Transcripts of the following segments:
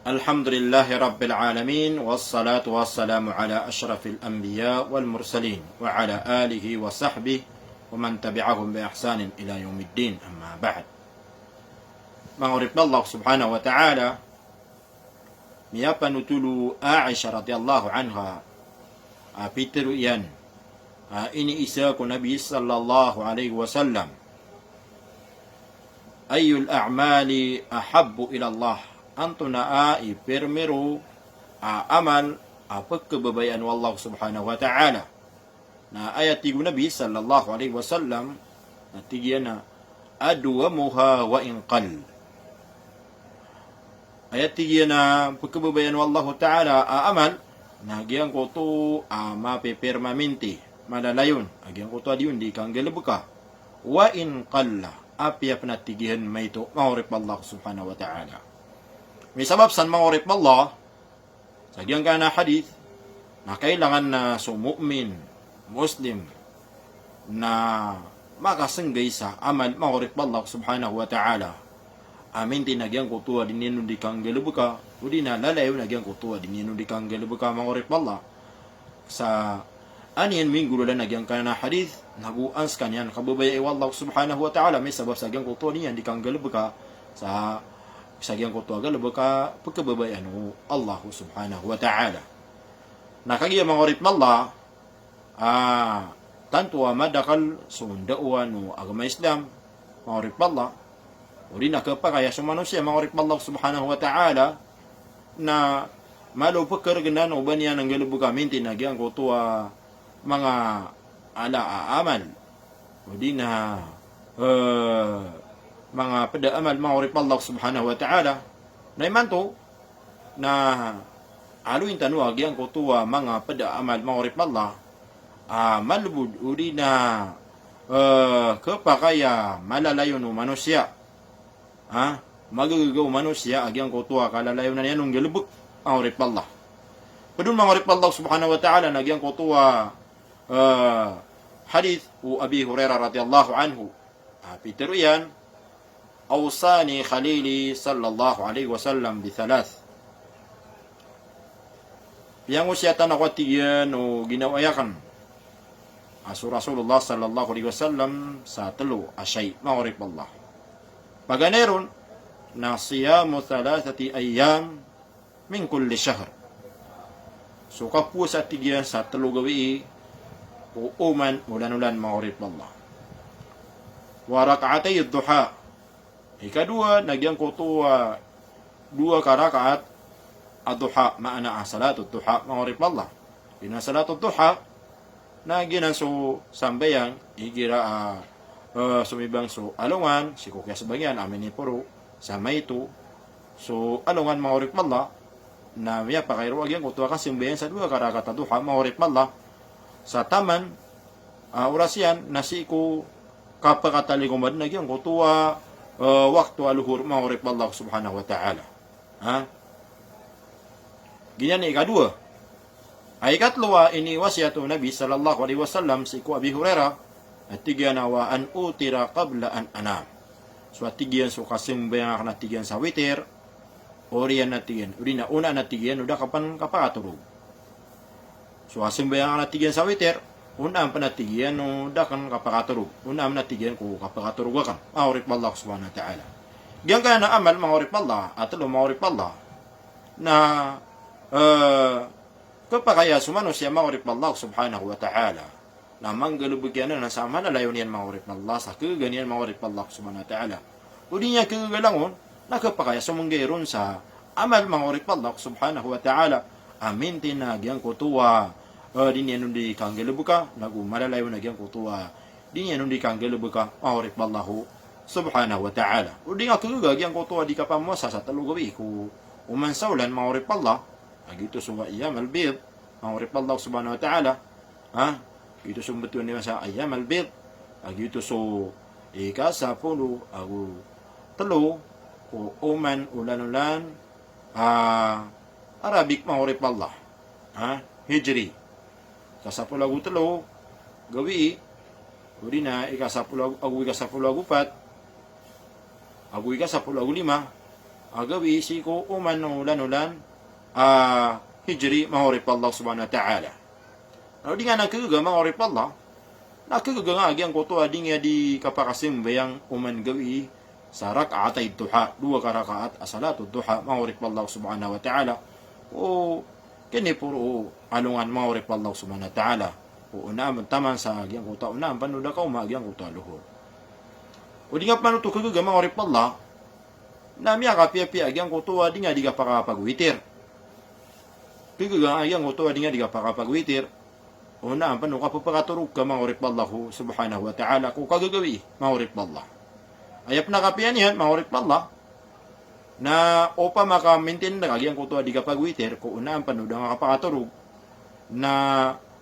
Alhamdulillahi Rabbil Alamin. Wassalatu wassalamu ala ashrafil anbiya wal mursalin. Wa ala alihi wa sahbihi wa man tabi'ahum bi ihsanin ila yaumiddin. Amma ba'd. Mangurip Allah subhanahu wa ta'ala. Miyapa nutulu Aisha radhiyallahu anha. Piteru iyan. Ini isa ko Nabi sallallahu alaihi wasallam. Ayyul a'mali ahabbu ila Allah. Anto na ipermero amal pagkababayan wallahu subhanahu wa ta'ala. Na ayat tigo Nabi sallallahu alaihi wasallam na tigyan na adwamuha wa inqal. Ayat tigyan na pagkababayan wallahu ta'ala amal na agyan ko to mapepermaminti malalayon. Agyan ko to adiyon di kang galabuka. Wa inqalla apya panatigihan may to mahurip Allah subhanahu wa ta'ala. May sabab san mangurip Allah sa diyang ka na hadith na kailangan na sumu'min, Muslim na makasanggay sa amal mangurip Allah subhanahu wa ta'ala. Amin tinagyang kutuwa din nino di kang galabuka o di na lalayo nagyang kutuwa din nino di kang galabuka mangurip Allah. Sa aniyan minggulo lang nagyang ka na hadith naguans kanyan kababayay Allah subhanahu wa ta'ala. May sabab sa dyang kutuwa niyan di kang galabuka sa sagyang ko tuwagal baka pagkababayan mo Allah subhanahu wa ta'ala. Nakagaya mangurip Allah tanto madakal sundauan o agama Islam mangurip Allah o rin nakapakaya sa manusia mangurip Allah subhanahu wa ta'ala na malo pagkarganan o ba niya ng galabuka minti nagyang ko tuwa mga ala-aamal o di na mga pada-amal mangurip Allah subhanahu wa ta'ala na imanto na aluin tanuag yang kutuwa mga pada-amal mangurip Allah malubud uri na kapakaya malalayon o manusia magagagaw manusia agyang kutuwa kalalayon na yan ng galubuk mangurip Allah. Padun mangurip Allah subhanahu wa ta'ala nagyang kutuwa hadith o Abi Hurairah radhiyallahu anhu Peter yan أوصاني خليلي صلى الله عليه وسلم بثلاث. Yang usiatan ako tiyan o ginawayakan Rasulullah sallallahu alaihi wasallam sa telu asyay mangurip Allah. Paganeron na siyamu thalathati ayyam min kulli shahr. So kapu sa tiyan sa telu gawi o uman ulan-ulan mangurip Allah. Wa rak'atay ad-duha. Ikadua, nagyang kutuwa dua karakaat ad-duha, maana salat ad-duha, mangurip Allah. Ina salat ad-duha, naginan so sambayang, igira sumibang so alungan, si kukya sabangyan, amin ni puro, sa mayto, so alungan mangurip Allah, na miya pakairu agyang kutuwa ka simbayan sa dua karakaat ad-duha, mangurip Allah, sa taman, orasyan, nasiku kapakataligumad, nagyang kutuwa, waktu aluhur mangurip Allah subhanahu wa ta'ala. Ganyan na ikadua. Ay ikatluwa, ini wasyatu Nabi sallallahu alaihi wasallam si ku Abi Hurairah at tigyan wa an utira qabla an anam. So at tigyan so kasimbayang na tigyan sa witir oriyan na tigyan. Uri na una na tigyan uda kapan kapakaturog. So kasimbayang na tigyan sa witir unang panatigian no dakan kapakaturog. Unang natigyan ko kapakaturog kan. Mangurip Allah subhanahu wa ta'ala. Diyan kaya na amal mangurip Allah at mangurip Allah na kapakaya sumano siya mangurip Allah subhanahu wa ta'ala. Na manggalubigyan na sa manalayon yan mangurip Allah sa kaganyan mangurip Allah subhanahu wa ta'ala. Udi niya kagalangon na kapakaya sumanggiron sa amal mangurip Allah subhanahu wa ta'ala. Amin tinagyan ko tuwa din yan di kang galabuka nagu malalayo nagyang kutuwa din yan di kang galabuka mangurip Allah subhanahu wa ta'ala. O di nga kagagyang kutuwa di ka pa mo sa talugawi ko umansawlan mangurip Allah agito suwa iyam albid mangurip Allah subhanahu wa ta'ala agito sumbetuan niya sa iyam albid agito so ika sa pulo agu talo o uman ulan-ulan Arabic mangurip Allah Hijri kasapulagu talo gawi uri na ikasapulagu agu ikasapulagu pat agu ikasapulagu lima agawi si ko uman ulan hijri mahorip Allah subhanahu wa ta'ala. Di nga nagkagaga mahorip Allah, nagkagaga nga agyang ko to adi nga di kapakasim bayang uman gawi sa rak'atay duha, 2 ka rakaat asalatu duha mahorip Allah subhanahu wa ta'ala. O kini puro alungan mahorip Allah subhanahu wa ta'ala. O unaan taman sa agyang ko ta unaan panuda ka umagyang ko ta luhur. O di nga panuto kagaga mahorip Allah, nami akapi-api agyang ko to adi nga di kapakapagwitir. Kagaga agyang ko to adi nga di kapakapagwitir. Una, paano ka pagpakaturog ka mahorip Allah subhanahu wa ta'ala kung kagagawi, mahorip Allah. Ayap na kapiyan yan, mahorip Allah, na opa maka-maintain na kagyan ko to di kapagwitir, kung unaan paano nga kapakaturog, na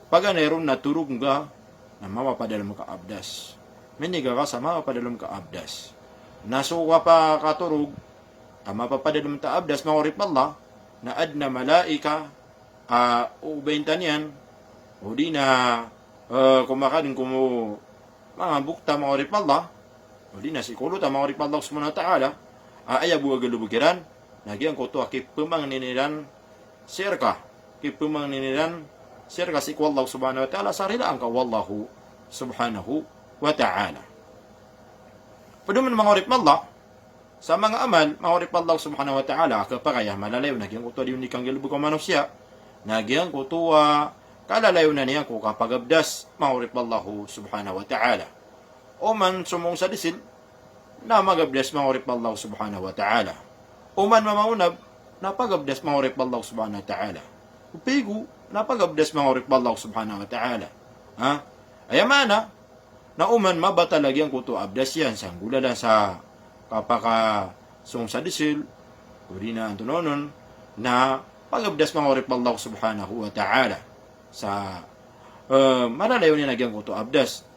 paganeron na turog nga, na mapapadalam ka abdas. Miniga ka sa mapapadalam ka abdas. Nasuka pa katurog, mapapadalam ka abdas, mahorip Allah, na adna malaika, ubaintan yan, o di na kumakain kumo mga bukta mahorip Allah, o di na sikuluta mahorip Allah subhanahu wa ta'ala, ayaw buwa galubugiran, nagyan ko to akip pumang niniran sirka, kip pumang niniran sirka si Allah subhanahu wa ta'ala, sarilaan ka wallahu subhanahu wa ta'ala. Paduman mahorip Allah, sa mga amal, mahorip Allah subhanahu wa ta'ala, kapagaya malalayo, nagyan ko to di unikang galubog ang manusia, nagyan ko to kalalayo na niya ko kapag abdas, mahorip Allah subhanahu wa ta'ala. O man sumong sa disil, na magabdas mahorip Allah subhanahu wa ta'ala. O man mamaunab, na pagabdas mahorip Allah subhanahu wa ta'ala. Upigo, na pagabdas mahorip Allah subhanahu wa ta'ala. Ayamana, na uman mabatalagyan ko to abdas yan, sa gulala sa kapaka sumong sa disil, o di na antunonon, na pagabdas mahorip Allah subhanahu wa ta'ala. Sa malalayo niya nagyang ko to abdas.